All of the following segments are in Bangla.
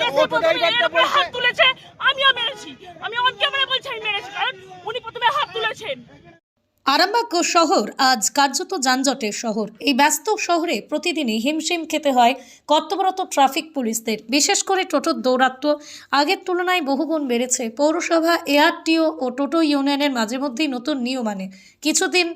এসে প্রথমে এর উপরে হাত তুলেছে, আমিও মেরেছি। আমি অন ক্যামেরা বলছি আমি মেরেছি, কারণ উনি প্রথমে হাত তুলেছেন। আরামবাগ শহর আজ কার্যত যানজটের শহর। এই ব্যস্ত শহরে প্রতিদিনই হিমশিম খেতে হয় কর্তব্যরত ট্রাফিক পুলিশদের। বিশেষ করে টোটোর দৌরাত্ম্য আগের তুলনায় বহুগুণ বেড়েছে। পৌরসভা, এআরটিও ও টোটো ইউনিয়নের মাঝে মধ্যেই নতুন নিয়ম আনে। কিছুদিন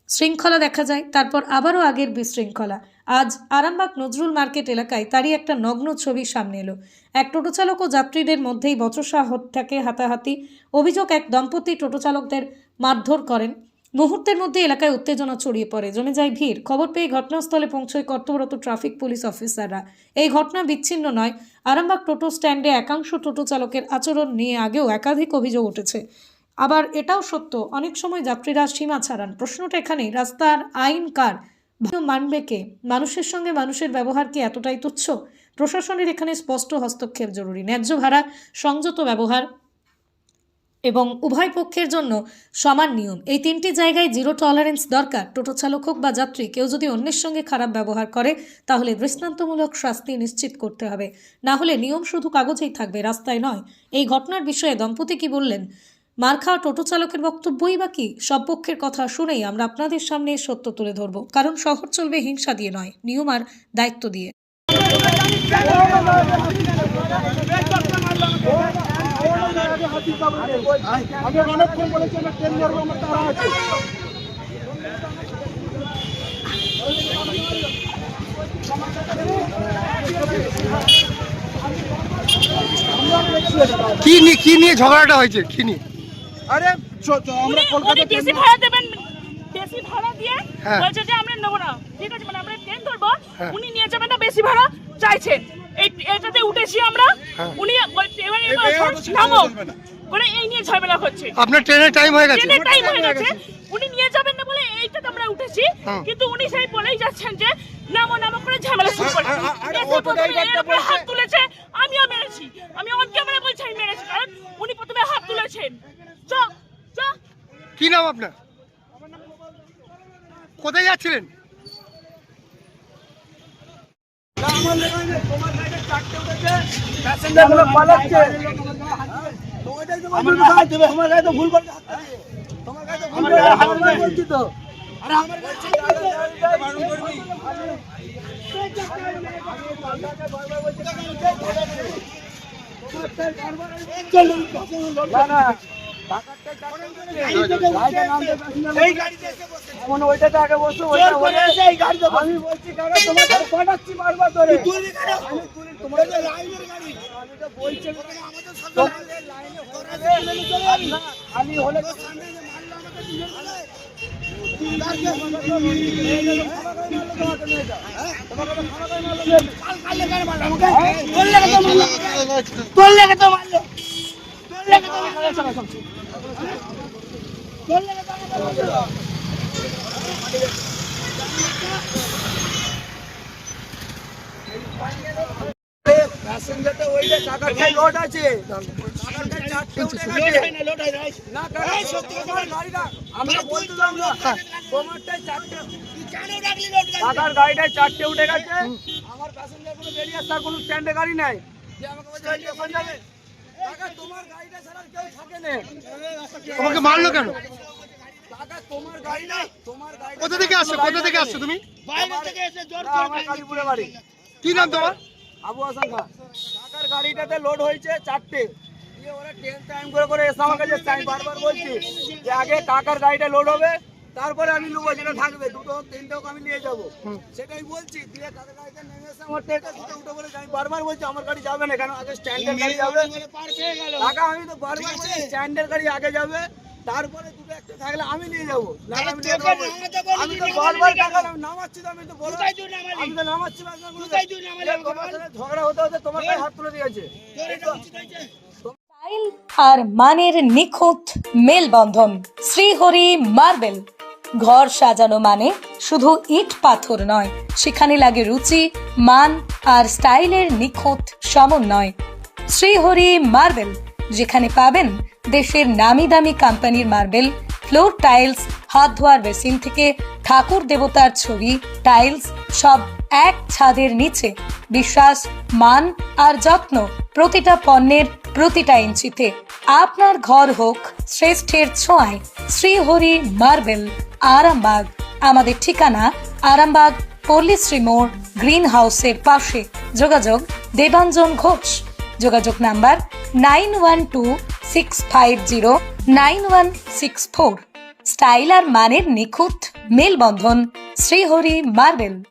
শৃঙ্খলা দেখা যায়, তারপর আবারও আগের বিশৃঙ্খলা। আজ আরামবাগ নজরুল মার্কেট এলাকায় তারই একটা নগ্ন ছবি সামনে এলো। এক টোটো চালক ও যাত্রীদের মধ্যেই বচসা থাকে হাতাহাতি। অভিযোগ, এক দম্পতি টোটো চালকদের মারধর করেন। মুহূর্তের মধ্যে এলাকায় উত্তেজনা ছড়িয়ে পড়ে, জমে যায় ভিড়। খবর পেয়ে ঘটনাস্থলে পৌঁছয় কর্তব্যরত ট্রাফিক পুলিশ অফিসাররা। এই ঘটনা বিচ্ছিন্ন নয়। আরামবাগ টোটো স্ট্যান্ডে একাংশ টোটো চালকের আচরণ নিয়ে আগেও একাধিক অভিযোগ উঠেছে। আবার এটাও সত্য, অনেক সময় যাত্রীরা সীমা ছাড়ান। প্রশ্নটা এখানেই, রাস্তার আইন কার মানবে কে? মানুষের সঙ্গে মানুষের ব্যবহার কি এতটাই তুচ্ছ? প্রশাসনের এখানে স্পষ্ট হস্তক্ষেপ জরুরি। ন্যায্য ভাড়া, সংযত ব্যবহার এবং উভয় পক্ষের জন্য সমান নিয়ম, এই তিনটি জায়গায় জিরো টলারেন্স দরকার। টোটো চালক হোক বা যাত্রী, কেউ যদি অন্যের সঙ্গে খারাপ ব্যবহার করে তাহলে দৃষ্টান্তমূলক শাস্তি নিশ্চিত করতে হবে। না হলে নিয়ম শুধু কাগজেই থাকবে, রাস্তায় নয়। এই ঘটনার বিষয়ে দম্পতি কি বললেন, মার খাওয়া টোটো চালকের বক্তব্যই বা কি, সব পক্ষের কথা শুনেই আমরা আপনাদের সামনে সত্য তুলে ধরব। কারণ শহর চলবে হিংসা দিয়ে নয়, নিয়ম আর দায়িত্ব দিয়ে। আমি অনেকক্ষণ বলেছি আমরা ট্রেন ধরবো, আমার তারা আছে। কি নিয়ে ঝগড়াটা হয়েছে, কি নিয়ে? আরে আমরা উনি বেশি ভাড়া দেবেন, বেশি ভাড়া দিয়ে হ্যাঁ। বলছে যে আমরা নেবো না। ঠিক আছে, মানে আমরা ট্রেন ধরবো, হ্যাঁ। উনি নিয়ে যাবেন না, বেশি ভাড়া চাইছেন। এটাতে উঠেছি আমরা, হ্যাঁ। উনি এবারে নামো বলে এই নিয়ে ঝামেলা হচ্ছে। আপনার ট্রেনের টাইম হয়ে গেছে? ট্রেনের টাইম হয়ে গেছে, উনি নিয়ে যাবেন না বলে এইটাতে আমরা উঠেছি। হ্যাঁ। কিন্তু উনি সেই বলেই যাচ্ছেন যে নামো নামো করে ঝামেলা শুরু করছেন। আরে এসে অটো প্রথমে ড্রাইভারটা এর উপরে বলছে- হাত তুলেছে, আমিও মেরেছি। আমি অন ক্যামেরা বলছি আমি মেরেছি, কারণ উনি প্রথমে হাত তুলেছেন। চ চ কি নাম আপনার? কোথায় যাচ্ছিলেন? আমার লেগে তোমার গাড়িতে চারটে উঠেছে, প্যাসেঞ্জার গুলো পালাচ্ছে। তো ওইটাই তো বলছি, তোমার গাড়ি তো ভুল করে হাত দিয়েছে। তোমার গাড়ি তো ভুল করে হাত দিয়েছে বলছি তো। আরে আমার গাড়ি বারণ করবি। না না এই গাড়িতে এসে বসে মনে ওইটাতে আগে বসো, ওইটা বসে এই গাড়িতে আমি বলছি কাকা তোমাকে পাঠাচ্ছি বারবার ধরে। তুই কেন? আমি তুলি তোমার লাইনের গাড়ি। আমি তো বলছি আমাদের সামনে লাইনে হরে না খালি হলে তো সামনে যে মারলো আমাকে দুজন মিলে। প্যাসেঞ্জারটা ওইটা টাকাটাই লোড আছে, টাকাটাই চারটে উঠে গেছে। না কাকা সত্যি কথা গাড়িটা আমরা বলছিলাম না তোমারটাই চারটে টাকার গাড়িটাই চারটে উঠে গেছে। আমার প্যাসেঞ্জার কোনো বেরিয়ে আসার কোনো স্ট্যান্ডে গাড়ি নাই যে আমাকে বলছে এখন যাবে। টাকা তোমার গাড়িটা ছাড়া কেউ থাকে না। তোমাকে মারলো কেন? টাকা তোমার গাড়ি না, তোমার গাড়ি কোথা থেকে আসছো? কোথা থেকে আসছো তুমি? বাইরে থেকে এসে জোর করে আমার কালীপুরে বাড়ি। কি নাম তোমার? আবু হাসান খান। টাকার গাড়িটাতে লোড হয়েছে চারটে, দিয়ে ওরা ট্রেন টাইম করে করে এসে আমার কাছে আমি বারবার বলছি যে আগে কাকার গাড়িটা লোড হবে তারপরে আমি নেবো, যেটা থাকবে দুটো তিনটে হোক আমি নিয়ে যাবো, সেটাই বলছি। দিয়ে কাকার গাড়িটা নেমে এসে আমার ট্রেনটা দুটো উঠে বলে আমি বারবার বলছি আমার গাড়ি যাবে না, কেন আগে স্ট্যান্ডের গাড়ি যাবে। টাকা আমি তো বারবার বলছি স্ট্যান্ডের গাড়ি আগে যাবে, তারপরে দুটো একটা থাকলে আমি নিয়ে যাবো। না আমি নিয়ে যাবো। আমি তো বারবার টাকা নামাচ্ছি, তো আমি তো বলো আমি তো নামাচ্ছি না, ঝগড়া হতে হতে তোমার গায়ে হাত তুলে দিয়েছে। স্টাইল আর মানের নিখুঁত মেলবন্ধন। শ্রীহরি মার্বেল। ঘর সাজানো মানে শুধু ইট পাথর নয়, সেখানে লাগে রুচি, মান আর স্টাইলের নিখুঁত সমন্বয়। শ্রীহরি মার্বেল, যেখানে পাবেন দেশের নামি দামি কোম্পানির মার্বেল, ফ্লোর টাইলস, হাত ধোয়ার বেসিন থেকে ঠাকুর দেবতার ছবি, টাইলস সব এক ছাদের নিচে। বিশ্বাস, মান আর যত্ন প্রতিটা পণ্যের প্রতিটা ইঞ্চিতে। আপনার ঘর হোক শ্রেষ্ঠের ছোঁয়ায়। শ্রীহরি মার্বেল, আরামবাগ। আমাদের ঠিকানা আরামবাগ পল্লীশ্রী মোড়, গ্রিন হাউসের পাশে। যোগাযোগ দেবাঞ্জন ঘোষ। যোগাযোগ নাম্বার 9126509164। স্টাইল আর মানের নিখুঁত মেলবন্ধন শ্রীহরি মার্বেল।